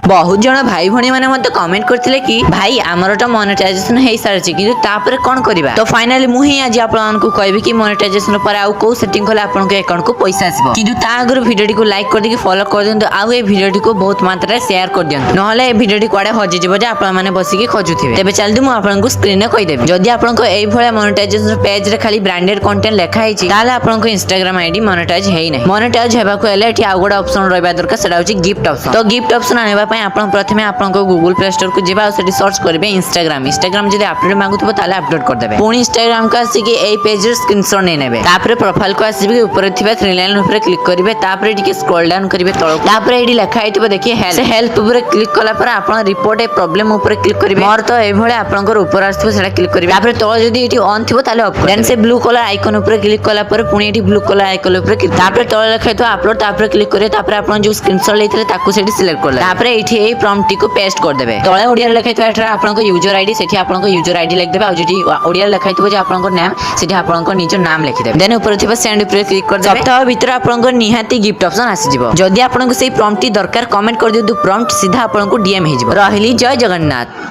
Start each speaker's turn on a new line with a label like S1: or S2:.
S1: बहुत जन भाई भणी मैंने मते कमेंट करथिले कि भाई हमर तो मोनेटाइजेशन हे सारछि किंतु तापर कोन करबा। तो फाइनली मु ही आज आपन को कहबी कि मोनेटाइजेशन पर आउ को सेटिंग कले आपन के अकाउंट को पैसा आसीबो। किंतु ता अगर वीडियो को लाइक कर दे फॉलो कर दियंतु आउ ए वीडियो को बहुत मात्रा रे शेयर कर दियंतु नहले ए वीडियो कुआडे हजि जिवो जे आपन माने बसी के खोजुथिबे। तेबे चलदि मु आपन को स्क्रीन रे कहि देबी जदि आपन को एई भळे मोनेटाइजेशन पेज रे खाली ब्रांडेड कंटेंट लेखा हिची ताले आपन को इंस्टाग्राम आईडी मोनेटाइज हेई नै। मोनेटाइज हेबा को एले एठी आउ गोडा ऑप्शन रहबा दरकार सेडा होची गिफ्ट ऑप्शन। तो गिफ्ट ऑप्शन आनेबा पय आपन प्रथमे आपन को गूगल प्ले स्टोर को जेबा सेठी सर्च करबे इंस्टाग्राम जदि अपलोड मांगुथबो ताले अपलोड कर देबे। पुणी इंस्टाग्राम को आसी कि एई पेज रे स्क्रीनशॉट नै नेबे। तापरे प्रोफाइल को आसीबे ऊपर थिबा थ्री लाइन ऊपर क्लिक करिवे तापरे टिके स्क्रॉल डाउन करिवे तळ तापरे एडी लेखा आइतबो देखिए हेल्प से हेल्प ऊपर क्लिक कला पर आपन रिपोर्ट ए प्रॉब्लम ऊपर क्लिक करिवे। मोर तो ए भळे आपन को ऊपर आथबो सेडा क्लिक करिवे तापरे तळ जदि एटी ऑन थिबो ताले ऑफ कर देन से ब्लू कलर आइकन ऊपर क्लिक कला पर पुणी एटी ब्लू कलर आइकन ऊपर क्लिक तापरे तळ लेखा तो अपलोड तापरे क्लिक करिवे तापरे आपन जो स्क्रीनशॉट लेथिले ताकू सेठी सिलेक्ट करले तापरे एठी ए प्रॉम्प्ट को पेस्ट कर देबे। तळे ओडिया लेखा एठा आपन को यूजर आईडी सेठी आपन को यूजर आईडी लिख देबे आ जेठी ओडिया लेखा हितबो जे आपन को नाम सेठी आपन को निज नाम लिखि देबे। देन ऊपर थिबा सेंड ऊपर क्लिक कर देबे। सप्ताह भीतर आपन को निहाती गिफ्ट ऑप्शन आसी जिवो। जदि आपन को सेही प्रॉम्प्ट दरकार कमेंट कर दियौ प्रॉम्प्ट सीधा आपन को डीएम हे जिवो। रहली जय जगन्नाथ।